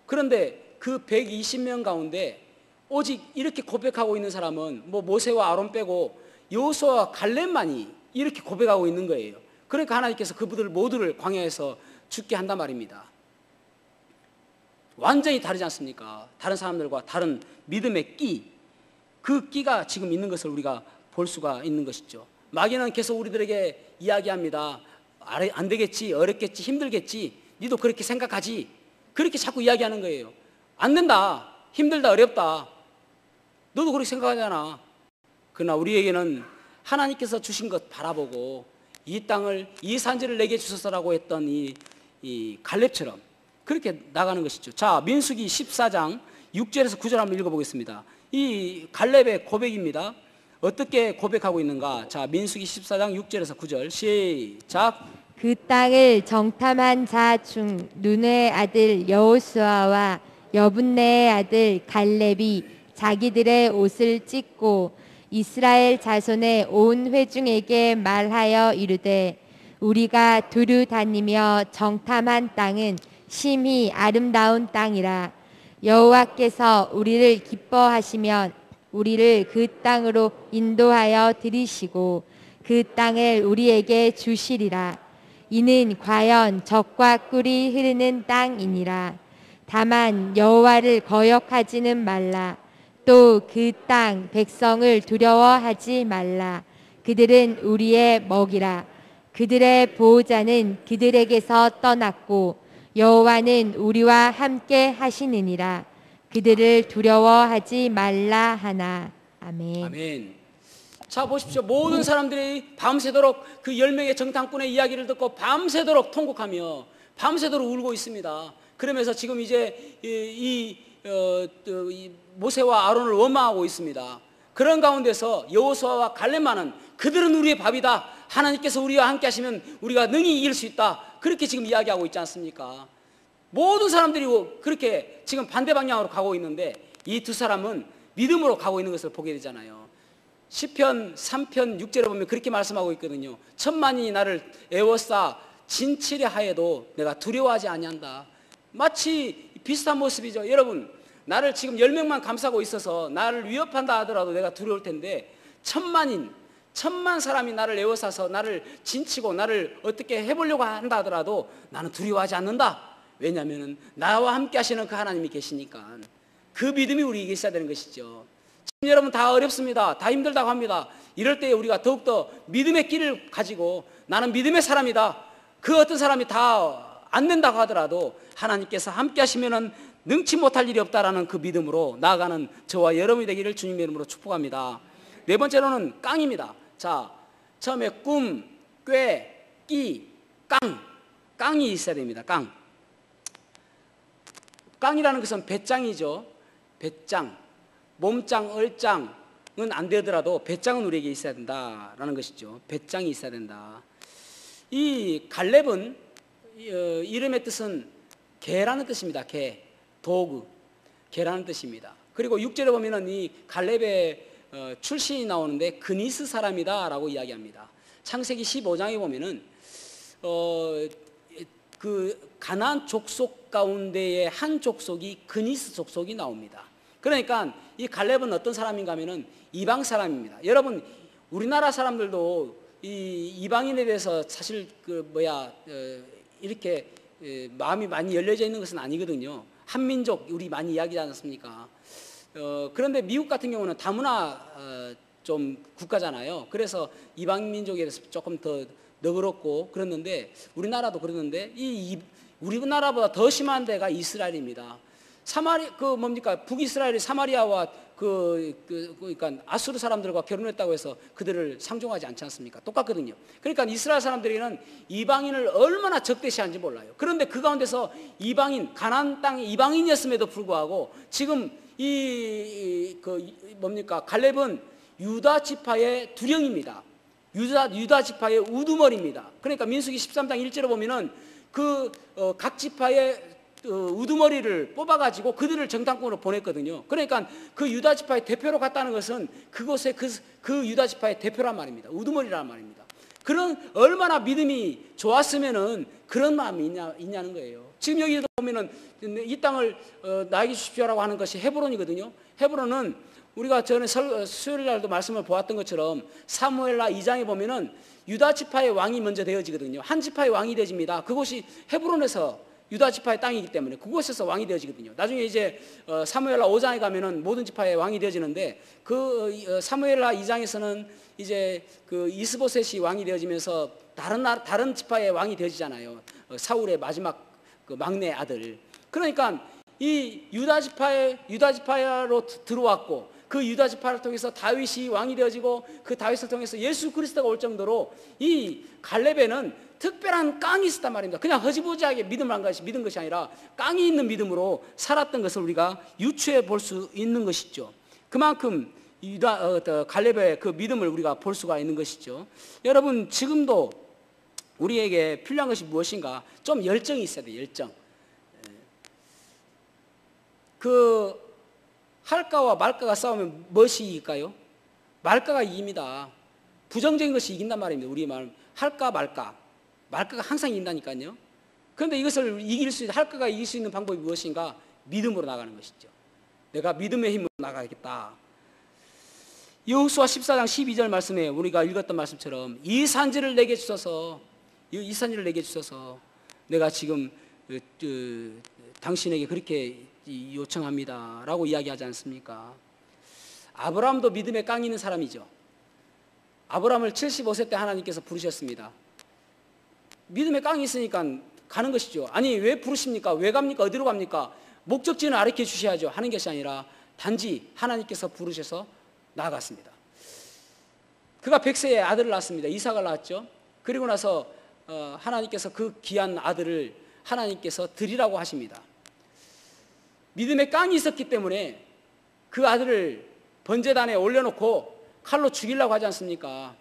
그런데 그 120명 가운데 오직 이렇게 고백하고 있는 사람은 뭐 모세와 아론 빼고 여호수아와 갈렙만이 이렇게 고백하고 있는 거예요. 그러니까 하나님께서 그분들 모두를 광야에서 죽게 한단 말입니다. 완전히 다르지 않습니까? 다른 사람들과 다른 믿음의 끼, 그 끼가 지금 있는 것을 우리가 볼 수가 있는 것이죠. 마귀는 계속 우리들에게 이야기합니다. 안 되겠지, 어렵겠지, 힘들겠지, 니도 그렇게 생각하지, 그렇게 자꾸 이야기하는 거예요. 안 된다, 힘들다, 어렵다, 너도 그렇게 생각하잖아. 그러나 우리에게는 하나님께서 주신 것 바라보고 이 땅을, 이 산지를 내게 주소서라고 했던 이 갈렙처럼 그렇게 나가는 것이죠. 자, 민수기 14장 6절에서 9절 한번 읽어보겠습니다. 이 갈렙의 고백입니다. 어떻게 고백하고 있는가? 자, 민수기 14장 6절에서 9절 시작. 그 땅을 정탐한 자 중 눈의 아들 여호수아와 여분네의 아들 갈렙이 자기들의 옷을 찢고 이스라엘 자손의 온 회중에게 말하여 이르되 우리가 두루 다니며 정탐한 땅은 심히 아름다운 땅이라. 여호와께서 우리를 기뻐하시면 우리를 그 땅으로 인도하여 들이시고 그 땅을 우리에게 주시리라. 이는 과연 젖과 꿀이 흐르는 땅이니라. 다만 여호와를 거역하지는 말라. 또 그 땅 백성을 두려워하지 말라. 그들은 우리의 먹이라. 그들의 보호자는 그들에게서 떠났고 여호와는 우리와 함께 하시느니라. 그들을 두려워하지 말라 하나. 아멘. 아멘. 자, 보십시오. 모든 사람들이 밤새도록 그 10명의 정탐꾼의 이야기를 듣고 밤새도록 통곡하며 밤새도록 울고 있습니다. 그러면서 지금 이제 이 모세와 아론을 원망하고 있습니다. 그런 가운데서 여호수아와 갈렙만은 그들은 우리의 밥이다, 하나님께서 우리와 함께 하시면 우리가 능히 이길 수 있다, 그렇게 지금 이야기하고 있지 않습니까? 모든 사람들이 그렇게 지금 반대 방향으로 가고 있는데 이 두 사람은 믿음으로 가고 있는 것을 보게 되잖아요. 시편 3편 6절에 보면 그렇게 말씀하고 있거든요. 천만이 나를 애워싸 진칠에 하여도 내가 두려워하지 아니한다. 마치 비슷한 모습이죠. 여러분, 나를 지금 10명만 감싸고 있어서 나를 위협한다 하더라도 내가 두려울 텐데 천만 사람이 나를 애워싸서 나를 진치고 나를 어떻게 해보려고 한다 하더라도 나는 두려워하지 않는다. 왜냐하면 나와 함께 하시는 그 하나님이 계시니까. 그 믿음이 우리에게 있어야 되는 것이죠. 지금 여러분 다 어렵습니다. 다 힘들다고 합니다. 이럴 때 우리가 더욱더 믿음의 길을 가지고 나는 믿음의 사람이다, 그 어떤 사람이 다 안 된다고 하더라도 하나님께서 함께 하시면 능치 못할 일이 없다라는 그 믿음으로 나아가는 저와 여러분이 되기를 주님의 이름으로 축복합니다. 네 번째로는 깡입니다. 자, 처음에 꿈, 꾀, 끼, 깡이 있어야 됩니다. 깡이라는 것은 배짱이죠. 배짱, 몸짱, 얼짱은 안 되더라도 배짱은 우리에게 있어야 된다라는 것이죠. 배짱이 있어야 된다. 이 갈렙은 이름의 뜻은 개라는 뜻입니다. 개, 도구, 개라는 뜻입니다. 그리고 6절에 보면은 이 갈렙의 출신이 나오는데 그니스 사람이다라고 이야기합니다. 창세기 15장에 보면은 그 가나안 족속 가운데의 한 족속이 그니스 족속이 나옵니다. 그러니까 이 갈렙은 어떤 사람인가 하면은 이방 사람입니다. 여러분, 우리나라 사람들도 이 이방인에 대해서 사실 이렇게 마음이 많이 열려져 있는 것은 아니거든요. 한민족 우리 많이 이야기하지 않습니까? 그런데 미국 같은 경우는 다문화 좀 국가잖아요. 그래서 이방 민족에 대해서 조금 더 너그럽고 그랬는데 우리나라도 그러는데 우리나라보다 더 심한 데가 이스라엘입니다. 북이스라엘이 사마리아와 그러니까 아수르 사람들과 결혼했다고 해서 그들을 상종하지 않지 않습니까? 똑같거든요. 그러니까 이스라엘 사람들에게는 이방인을 얼마나 적대시하는지 몰라요. 그런데 그 가운데서 가나안 땅의 이방인이었음에도 불구하고 지금 뭡니까? 갈렙은 유다 지파의 두령입니다. 유다 지파의 우두머리입니다. 그러니까 민수기 13장 1절에 보면은 각 지파의 우두머리를 뽑아가지고 그들을 정탐꾼으로 보냈거든요. 그러니까 그 유다 지파의 대표로 갔다는 것은 그곳에 그 유다 지파의 대표란 말입니다. 우두머리란 말입니다. 그런 얼마나 믿음이 좋았으면은 그런 마음이 있냐는 거예요. 지금 여기도 보면은 이 땅을 나에게 주십시오라고 하는 것이 헤브론이거든요. 헤브론은 우리가 전에 수요일 날도 말씀을 보았던 것처럼 사무엘라 2장에 보면은 유다 지파의 왕이 먼저 되어지거든요. 한 지파의 왕이 되어집니다. 그곳이 헤브론에서 유다 지파의 땅이기 때문에 그곳에서 왕이 되어지거든요. 나중에 이제 사무엘라 5장에 가면은 모든 지파의 왕이 되어지는데 사무엘라 2장에서는 이제 이스보셋이 왕이 되어지면서 다른 지파의 왕이 되어지잖아요. 사울의 마지막 막내 아들. 그러니까 이 유다 지파로 들어왔고 그 유다 지파를 통해서 다윗이 왕이 되어지고 그 다윗을 통해서 예수 그리스도가 올 정도로 이 갈렙에는 특별한 깡이 있었단 말입니다. 그냥 허지부지하게 믿은 것이 아니라 깡이 있는 믿음으로 살았던 것을 우리가 유추해 볼 수 있는 것이죠. 그만큼 갈렙의 그 믿음을 우리가 볼 수가 있는 것이죠. 여러분, 지금도 우리에게 필요한 것이 무엇인가? 좀 열정이 있어야 돼요. 열정. 할까와 말까가 싸우면 무엇이 이길까요? 말까가 이깁니다. 부정적인 것이 이긴단 말입니다. 우리의 말. 할까 말까. 말까가 항상 이긴다니까요. 그런데 이것을 할까가 이길 수 있는 방법이 무엇인가? 믿음으로 나가는 것이죠. 내가 믿음의 힘으로 나가야겠다. 여호수아 14장 12절 말씀에 우리가 읽었던 말씀처럼 이 산지를 내게 주소서, 내가 지금 당신에게 그렇게 요청합니다 라고 이야기하지 않습니까? 아브라함도 믿음의 깡이 있는 사람이죠. 아브라함을 75세 때 하나님께서 부르셨습니다. 믿음의 깡이 있으니까 가는 것이죠. 아니, 왜 부르십니까? 왜 갑니까? 어디로 갑니까? 목적지는 가르쳐 주셔야죠 하는 것이 아니라 단지 하나님께서 부르셔서 나아갔습니다. 그가 100세에 아들을 낳았습니다. 이삭을 낳았죠. 그리고 나서 하나님께서 그 귀한 아들을 하나님께서 드리라고 하십니다. 믿음의 깡이 있었기 때문에 그 아들을 번제단에 올려놓고 칼로 죽이려고 하지 않습니까?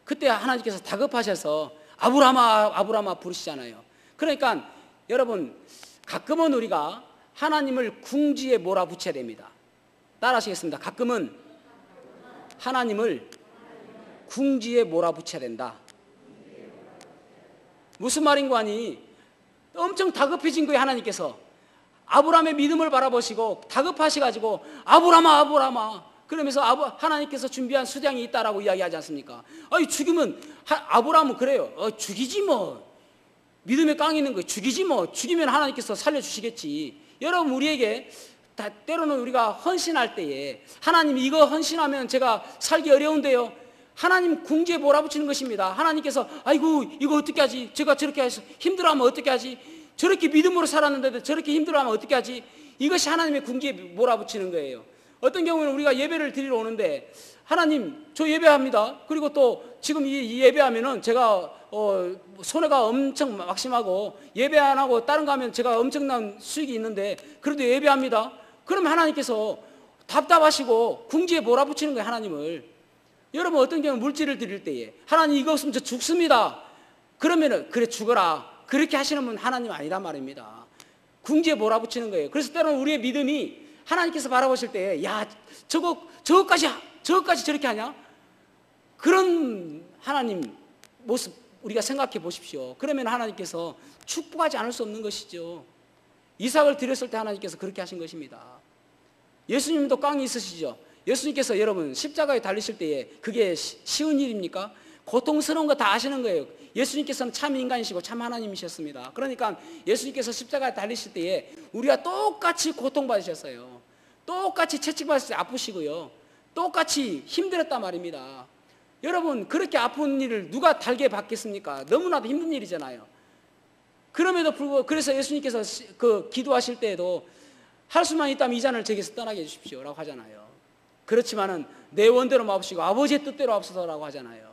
그때 하나님께서 다급하셔서 아브라함아 부르시잖아요. 그러니까 여러분, 가끔은 우리가 하나님을 궁지에 몰아붙여야 됩니다. 따라하시겠습니다. 가끔은 하나님을 궁지에 몰아붙여야 된다. 무슨 말인고 하니 엄청 다급해진 거예요. 하나님께서 아브라함의 믿음을 바라보시고 다급하셔가지고 아브라함아 그러면서 하나님께서 준비한 수량이 있다라고 이야기하지 않습니까? 아니, 죽이면 아브라함은 그래요. 죽이지 뭐. 믿음의 깡이 있는 거예요. 죽이지 뭐. 죽이면 하나님께서 살려주시겠지. 여러분, 우리에게 때로는 우리가 헌신할 때에 하나님, 이거 헌신하면 제가 살기 어려운데요. 하나님 궁지에 몰아붙이는 것입니다. 하나님께서 아이고 이거 어떻게 하지? 제가 저렇게 해서 힘들어하면 어떻게 하지? 저렇게 믿음으로 살았는데도 저렇게 힘들어하면 어떻게 하지? 이것이 하나님의 궁지에 몰아붙이는 거예요. 어떤 경우는 우리가 예배를 드리러 오는데 하나님, 저 예배합니다. 그리고 또 지금 이 예배하면은 제가 손해가 엄청 막심하고 예배 안 하고 다른 거 하면 제가 엄청난 수익이 있는데 그래도 예배합니다. 그러면 하나님께서 답답하시고 궁지에 몰아붙이는 거예요. 하나님을. 여러분, 어떤 경우는 물질을 드릴 때에 하나님 이거 없으면 저 죽습니다. 그러면은 그래 죽어라. 그렇게 하시는 분 하나님 아니란 말입니다. 궁지에 몰아붙이는 거예요. 그래서 때로는 우리의 믿음이 하나님께서 바라보실 때 야, 저것까지 저렇게 하냐? 그런 하나님 모습 우리가 생각해 보십시오. 그러면 하나님께서 축복하지 않을 수 없는 것이죠. 이삭을 드렸을 때 하나님께서 그렇게 하신 것입니다. 예수님도 깡이 있으시죠. 예수님께서 여러분 십자가에 달리실 때에 그게 쉬운 일입니까? 고통스러운 거 다 아시는 거예요. 예수님께서는 참 인간이시고 참 하나님이셨습니다. 그러니까 예수님께서 십자가에 달리실 때에 우리가 똑같이 고통받으셨어요. 똑같이 채찍받으셨어요. 아프시고요. 똑같이 힘들었단 말입니다. 여러분, 그렇게 아픈 일을 누가 달게 받겠습니까? 너무나도 힘든 일이잖아요. 그럼에도 불구하고 그래서 예수님께서 기도하실 때에도 할 수만 있다면 이 잔을 제게서 떠나게 해주십시오 라고 하잖아요. 그렇지만은 내 원대로 마옵시고 아버지의 뜻대로 하옵소서라고 하잖아요.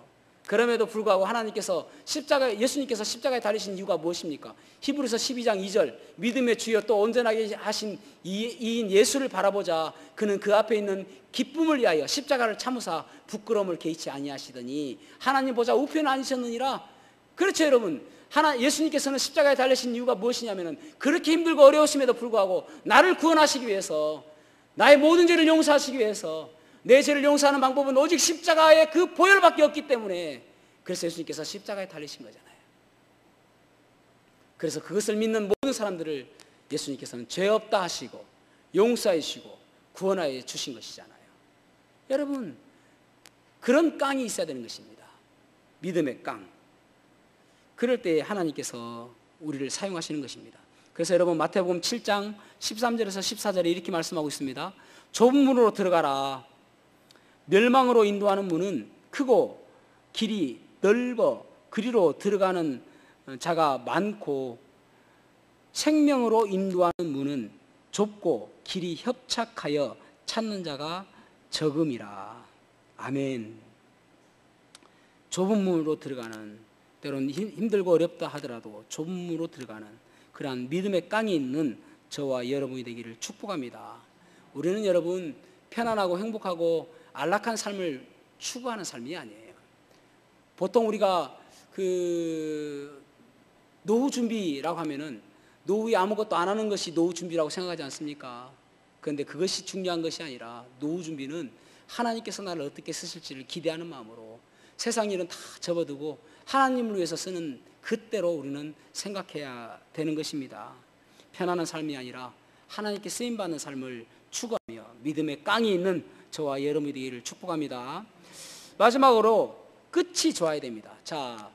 그럼에도 불구하고 예수님께서 십자가에 달리신 이유가 무엇입니까? 히브리서 12장 2절 믿음의 주여 또 온전하게 하신 이인 예수를 바라보자. 그는 그 앞에 있는 기쁨을 위하여 십자가를 참으사 부끄러움을 개의치 아니하시더니 하나님 보좌 우편에 앉으셨느니라. 그렇죠 여러분. 예수님께서는 십자가에 달리신 이유가 무엇이냐면 그렇게 힘들고 어려우심에도 불구하고 나를 구원하시기 위해서, 나의 모든 죄를 용서하시기 위해서, 내 죄를 용서하는 방법은 오직 십자가의 그 보혈밖에 없기 때문에, 그래서 예수님께서 십자가에 달리신 거잖아요. 그래서 그것을 믿는 모든 사람들을 예수님께서는 죄 없다 하시고 용서해 주시고 구원하여 주신 것이잖아요. 여러분, 그런 깡이 있어야 되는 것입니다. 믿음의 깡. 그럴 때 하나님께서 우리를 사용하시는 것입니다. 그래서 여러분 마태복음 7장 13절에서 14절에 이렇게 말씀하고 있습니다. 좁은 문으로 들어가라. 멸망으로 인도하는 문은 크고 길이 넓어 그리로 들어가는 자가 많고 생명으로 인도하는 문은 좁고 길이 협착하여 찾는 자가 적음이라. 아멘. 좁은 문으로 들어가는, 때로는 힘들고 어렵다 하더라도 좁은 문으로 들어가는 그러한 믿음의 깡이 있는 저와 여러분이 되기를 축복합니다. 우리는 여러분 편안하고 행복하고 안락한 삶을 추구하는 삶이 아니에요. 보통 우리가 노후 준비라고 하면은 노후에 아무것도 안 하는 것이 노후 준비라고 생각하지 않습니까? 그런데 그것이 중요한 것이 아니라 노후 준비는 하나님께서 나를 어떻게 쓰실지를 기대하는 마음으로 세상 일은 다 접어두고 하나님을 위해서 쓰는 그때로 우리는 생각해야 되는 것입니다. 편안한 삶이 아니라 하나님께 쓰임받는 삶을 추구하며 믿음의 깡이 있는 저와 여러분이 되기를 축복합니다. 마지막으로 끝이 좋아야 됩니다. 자,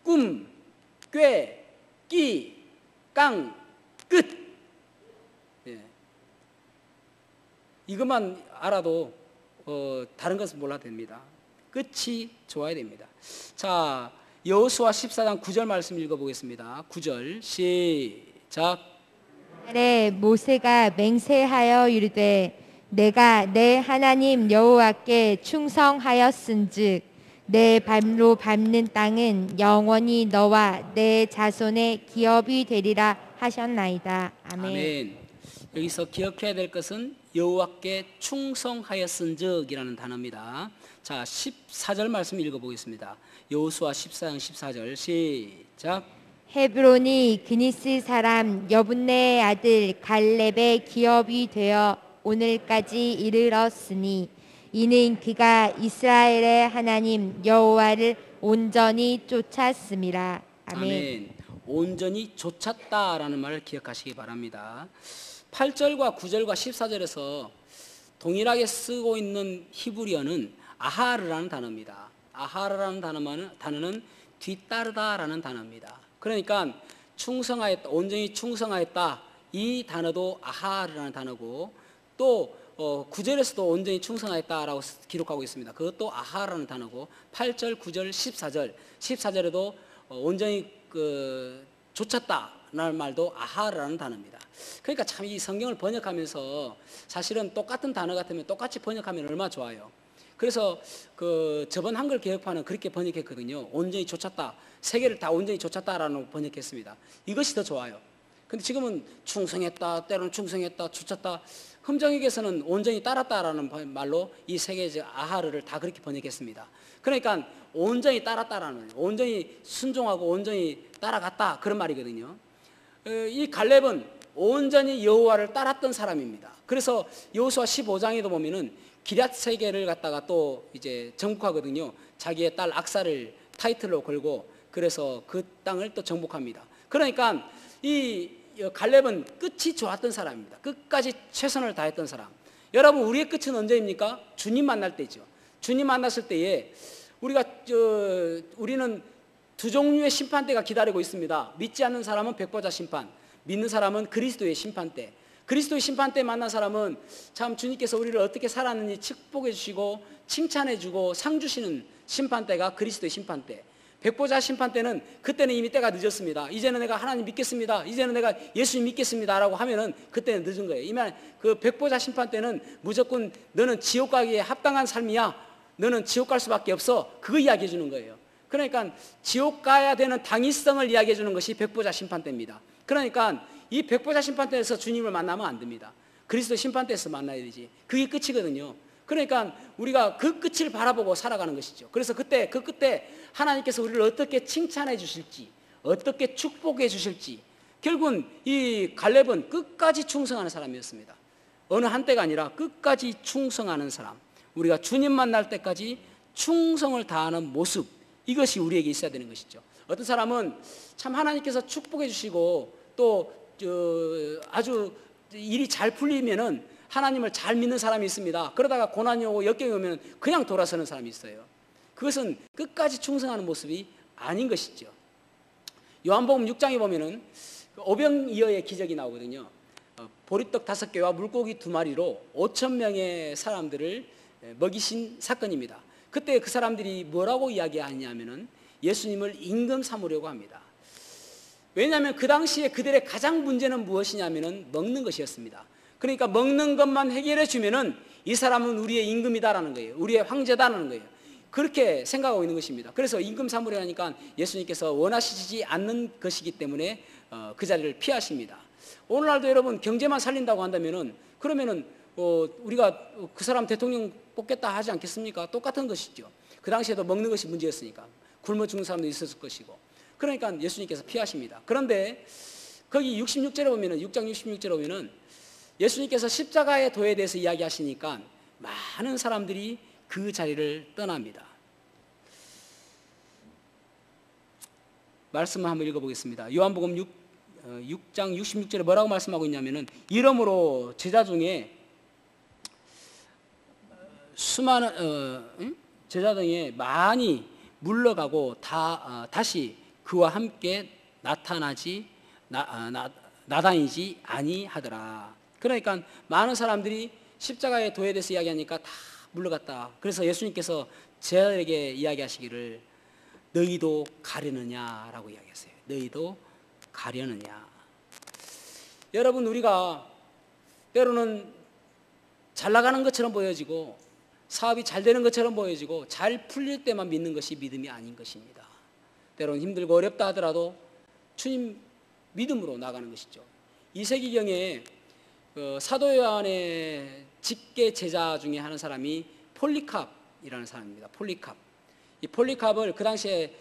꿈, 꾀, 끼, 깡, 끝. 예. 이것만 알아도 다른 것은 몰라도 됩니다. 끝이 좋아야 됩니다. 자, 여호수아 14장 9절 말씀 읽어보겠습니다. 9절 시작. 그날에 모세가 맹세하여 이르되 내가 내 하나님 여호와께 충성하였은즉 내 발로 밟는 땅은 영원히 너와 내 자손의 기업이 되리라 하셨나이다. 아멘. 아멘. 여기서 기억해야 될 것은 여호와께 충성하였은즉이라는 단어입니다. 자, 14절 말씀 읽어보겠습니다. 여호수아 14장 14절 시작. 헤브론이 그니스 사람 여분네의 아들 갈렙의 기업이 되어 오늘까지 이르렀으니 이는 그가 이스라엘의 하나님 여호와를 온전히 쫓았음이라. 아멘. 아멘. 온전히 쫓았다라는 말을 기억하시기 바랍니다. 8절과 9절과 14절에서 동일하게 쓰고 있는 히브리어는 아하르라는 단어입니다. 아하르라는 단어는 뒤따르다라는 단어입니다. 그러니까 충성하였다, 온전히 충성하였다, 이 단어도 아하르라는 단어고, 또 9절에서도 온전히 충성하였다라고 기록하고 있습니다. 그것도 아하라는 단어고, 8절, 9절, 14절에도 온전히 쫓았다라는 말도 아하라는 단어입니다. 그러니까 참 이 성경을 번역하면서 사실은 똑같은 단어 같으면 똑같이 번역하면 얼마나 좋아요. 그래서 저번 한글 개혁판은 그렇게 번역했거든요. 온전히 쫓았다, 세계를 다 온전히 쫓았다라는 번역했습니다. 이것이 더 좋아요. 근데 지금은 충성했다, 때로는 충성했다, 쫓았다, 흠정역에서는 온전히 따랐다라는 말로 이 세계의 아하르를 다 그렇게 번역했습니다. 그러니까 온전히 따랐다라는, 온전히 순종하고 온전히 따라갔다, 그런 말이거든요. 이 갈렙은 온전히 여호와를 따랐던 사람입니다. 그래서 여호수아 15장에도 보면은 기럇 세계를 갖다가 또 이제 정복하거든요. 자기의 딸 악사를 타이틀로 걸고, 그래서 그 땅을 또 정복합니다. 그러니까 이 갈렙은 끝이 좋았던 사람입니다. 끝까지 최선을 다했던 사람. 여러분, 우리의 끝은 언제입니까? 주님 만날 때죠. 주님 만났을 때에 우리는 두 종류의 심판대가 기다리고 있습니다. 믿지 않는 사람은 백보자 심판, 믿는 사람은 그리스도의 심판대. 그리스도의 심판대 만난 사람은 참 주님께서 우리를 어떻게 살았는지 축복해 주시고 칭찬해 주고 상 주시는 심판대가 그리스도의 심판대. 백보자 심판대는 그때는 이미 때가 늦었습니다. 이제는 내가 하나님 믿겠습니다, 이제는 내가 예수님 믿겠습니다 라고 하면은 그때는 늦은 거예요. 이미 그 백보자 심판대는 무조건 너는 지옥 가기에 합당한 삶이야, 너는 지옥 갈 수밖에 없어. 그거 이야기해 주는 거예요. 그러니까 지옥 가야 되는 당위성을 이야기해 주는 것이 백보자 심판대입니다. 그러니까 이 백보자 심판대에서 주님을 만나면 안 됩니다. 그리스도 심판대에서 만나야 되지. 그게 끝이거든요. 그러니까 우리가 그 끝을 바라보고 살아가는 것이죠. 그래서 그때 그 끝에 하나님께서 우리를 어떻게 칭찬해 주실지, 어떻게 축복해 주실지. 결국은 이 갈렙은 끝까지 충성하는 사람이었습니다. 어느 한때가 아니라 끝까지 충성하는 사람. 우리가 주님 만날 때까지 충성을 다하는 모습, 이것이 우리에게 있어야 되는 것이죠. 어떤 사람은 참 하나님께서 축복해 주시고 또 아주 일이 잘 풀리면은 하나님을 잘 믿는 사람이 있습니다. 그러다가 고난이 오고 역경이 오면 그냥 돌아서는 사람이 있어요. 그것은 끝까지 충성하는 모습이 아닌 것이죠. 요한복음 6장에 보면은 오병이어의 기적이 나오거든요. 보리떡 5개와 물고기 2마리로 5,000명의 사람들을 먹이신 사건입니다. 그때 그 사람들이 뭐라고 이야기하냐면은 예수님을 임금 삼으려고 합니다. 왜냐하면 그 당시에 그들의 가장 문제는 무엇이냐면은 먹는 것이었습니다. 그러니까 먹는 것만 해결해 주면은 이 사람은 우리의 임금이다라는 거예요. 우리의 황제다라는 거예요. 그렇게 생각하고 있는 것입니다. 그래서 임금 삼으려 하니까 예수님께서 원하시지 않는 것이기 때문에 그 자리를 피하십니다. 오늘날도 여러분 경제만 살린다고 한다면은 그러면은 우리가 그 사람 대통령 뽑겠다 하지 않겠습니까? 똑같은 것이죠. 그 당시에도 먹는 것이 문제였으니까 굶어 죽는 사람도 있었을 것이고. 그러니까 예수님께서 피하십니다. 그런데 거기 66절에 보면은 6장 66절에 보면은 예수님께서 십자가의 도에 대해서 이야기하시니까 많은 사람들이 그 자리를 떠납니다. 말씀을 한번 읽어보겠습니다. 요한복음 6장 66절에 뭐라고 말씀하고 있냐면은 이러므로 제자 중에 수많은 제자 중에 많이 물러가고 다시 그와 함께 나다니지 아니하더라. 그러니까 많은 사람들이 십자가의 도에 대해서 이야기하니까 다 물러갔다. 그래서 예수님께서 제자들에게 이야기하시기를 너희도 가려느냐라고 이야기하세요. 너희도 가려느냐. 여러분, 우리가 때로는 잘 나가는 것처럼 보여지고 사업이 잘 되는 것처럼 보여지고 잘 풀릴 때만 믿는 것이 믿음이 아닌 것입니다. 때로는 힘들고 어렵다 하더라도 주님 믿음으로 나가는 것이죠. 이세기경에 사도 요한의 직계 제자 중에 하는 사람이 폴리캅이라는 사람입니다. 폴리캅. 이 폴리캅을 그 당시에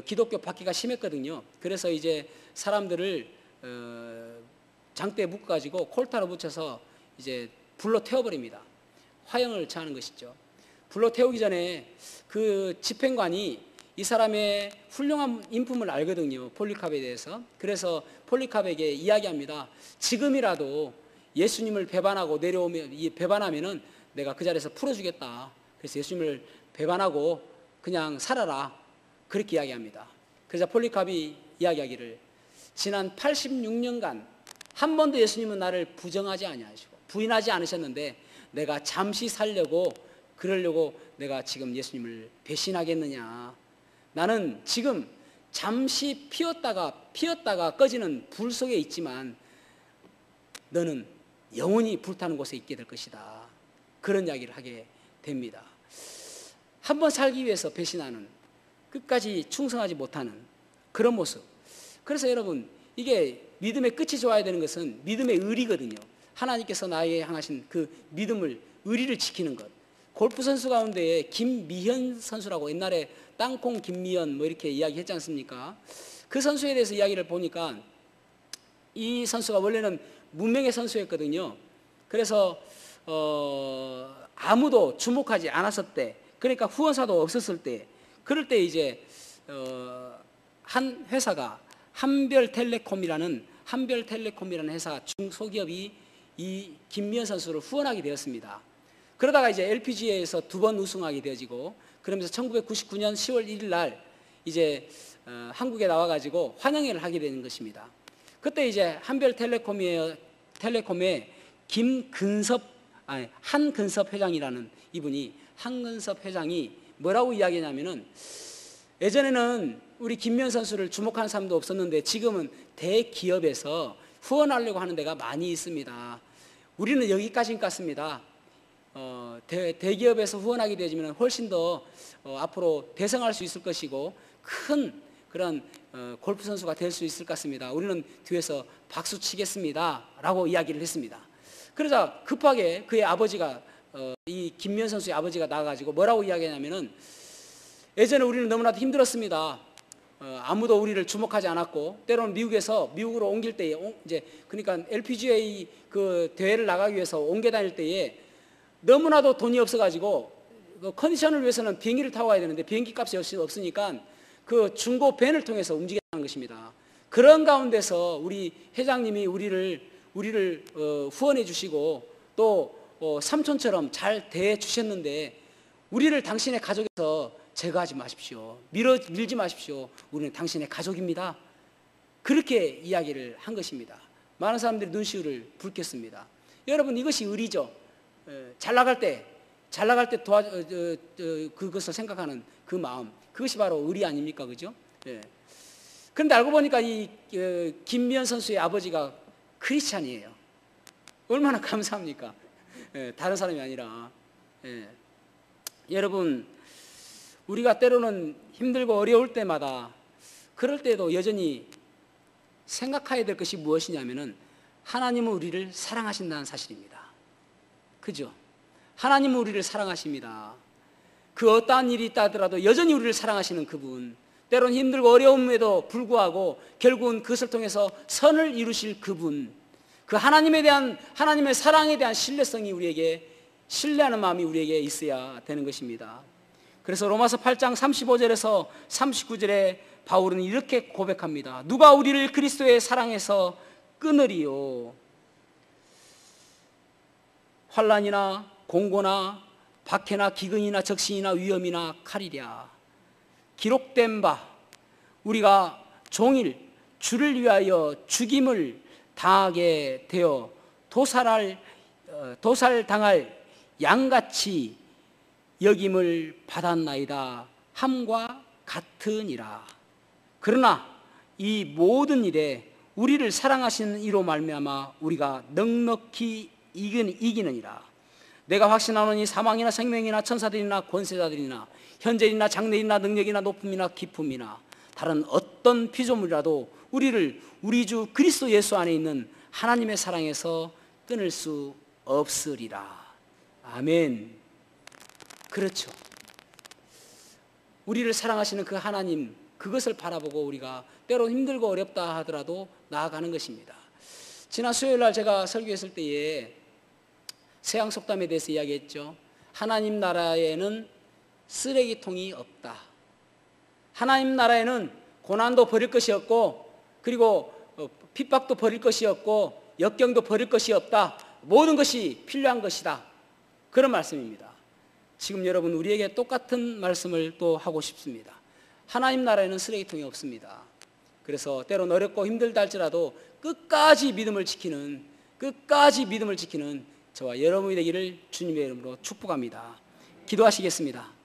기독교 박해가 심했거든요. 그래서 이제 사람들을 장대에 묶어가지고 콜타로 붙여서 이제 불로 태워버립니다. 화형을 처하는 것이죠. 불로 태우기 전에 그 집행관이 이 사람의 훌륭한 인품을 알거든요. 폴리캅에 대해서. 그래서 폴리캅에게 이야기합니다. 지금이라도 예수님을 배반하면은 내가 그 자리에서 풀어주겠다. 그래서 예수님을 배반하고 그냥 살아라. 그렇게 이야기합니다. 그래서 폴리캅이 이야기하기를 지난 86년간 한 번도 예수님은 나를 부정하지 아니하시고 부인하지 않으셨는데 내가 잠시 살려고 그러려고 내가 지금 예수님을 배신하겠느냐. 나는 지금 잠시 피었다가 꺼지는 불 속에 있지만 너는 영원히 불타는 곳에 있게 될 것이다. 그런 이야기를 하게 됩니다. 한번 살기 위해서 배신하는, 끝까지 충성하지 못하는 그런 모습. 그래서 여러분, 이게 믿음의 끝이 좋아야 되는 것은 믿음의 의리거든요. 하나님께서 나에게 향하신 그 믿음을, 의리를 지키는 것. 골프 선수 가운데 김미현 선수라고 옛날에 땅콩 김미현 뭐 이렇게 이야기했지 않습니까? 그 선수에 대해서 이야기를 보니까 이 선수가 원래는 무명의 선수였거든요. 그래서 아무도 주목하지 않았을 때, 그러니까 후원사도 없었을 때, 그럴 때 이제 한 회사가 한별텔레콤이라는 회사 중소기업이 이 김미현 선수를 후원하게 되었습니다. 그러다가 이제 LPGA에서 2번 우승하게 되어지고, 그러면서 1999년 10월 1일 날 이제 한국에 나와가지고 환영회를 하게 되는 것입니다. 그때 이제 한별텔레콤의 한근섭 회장이라는 이분이, 한근섭 회장이 뭐라고 이야기하냐면은 예전에는 우리 김미현 선수를 주목하는 사람도 없었는데 지금은 대기업에서 후원하려고 하는 데가 많이 있습니다. 우리는 여기까지인 것 같습니다. 대기업에서 후원하게 되면 훨씬 더 앞으로 대성할 수 있을 것이고 큰 그런 골프 선수가 될 수 있을 것 같습니다. 우리는 뒤에서 박수 치겠습니다 라고 이야기를 했습니다. 그러자 급하게 그의 아버지가 이 김미연 선수의 아버지가 나와가지고 뭐라고 이야기하냐면은 예전에 우리는 너무나도 힘들었습니다. 아무도 우리를 주목하지 않았고 때로는 미국으로 옮길 때에 이제 그러니까 LPGA 그 대회를 나가기 위해서 옮겨 다닐 때에 너무나도 돈이 없어가지고 그 컨디션을 위해서는 비행기를 타고 가야 되는데 비행기 값이 없으니까 그 중고 밴을 통해서 움직이는 것입니다. 그런 가운데서 우리 회장님이 우리를 후원해 주시고 또 삼촌처럼 잘 대해 주셨는데 우리를 당신의 가족에서 제거하지 마십시오. 밀지 마십시오. 우리는 당신의 가족입니다. 그렇게 이야기를 한 것입니다. 많은 사람들이 눈시울을 붉혔습니다. 여러분 이것이 의리죠. 잘 나갈 때 그것을 생각하는 그 마음, 그것이 바로 의리 아닙니까, 그죠? 그런데 알고 보니까 이 김미연 선수의 아버지가 크리스찬이에요. 얼마나 감사합니까? 다른 사람이 아니라. 여러분, 우리가 때로는 힘들고 어려울 때마다 그럴 때도 여전히 생각해야 될 것이 무엇이냐면은 하나님은 우리를 사랑하신다는 사실입니다. 그죠? 하나님은 우리를 사랑하십니다. 그 어떠한 일이 있다 하더라도 여전히 우리를 사랑하시는 그분, 때로는 힘들고 어려움에도 불구하고 결국은 그것을 통해서 선을 이루실 그분, 그 하나님의 사랑에 대한 신뢰성이 우리에게, 신뢰하는 마음이 우리에게 있어야 되는 것입니다. 그래서 로마서 8장 35절에서 39절에 바울은 이렇게 고백합니다. 누가 우리를 그리스도의 사랑에서 끊으리요? 환난이나 공고나 박해나 기근이나 적신이나 위험이나 칼이랴. 기록된 바 우리가 종일 주를 위하여 죽임을 당하게 되어 도살당할 양같이 여김을 받았나이다 함과 같으니라. 그러나 이 모든 일에 우리를 사랑하시는 이로 말미암아 우리가 넉넉히 이기느니라. 내가 확신하노니 사망이나 생명이나 천사들이나 권세자들이나 현재이나 장래이나 능력이나 높음이나 깊음이나 다른 어떤 피조물이라도 우리를 우리 주 그리스도 예수 안에 있는 하나님의 사랑에서 끊을 수 없으리라. 아멘. 그렇죠. 우리를 사랑하시는 그 하나님, 그것을 바라보고 우리가 때로 힘들고 어렵다 하더라도 나아가는 것입니다. 지난 수요일 날 제가 설교했을 때에 세상 속담에 대해서 이야기했죠. 하나님 나라에는 쓰레기통이 없다. 하나님 나라에는 고난도 버릴 것이 없고, 그리고 핍박도 버릴 것이 없고, 역경도 버릴 것이 없다. 모든 것이 필요한 것이다. 그런 말씀입니다. 지금 여러분 우리에게 똑같은 말씀을 또 하고 싶습니다. 하나님 나라에는 쓰레기통이 없습니다. 그래서 때론 어렵고 힘들다 할지라도 끝까지 믿음을 지키는 저와 여러분이 되기를 주님의 이름으로 축복합니다. 기도하시겠습니다.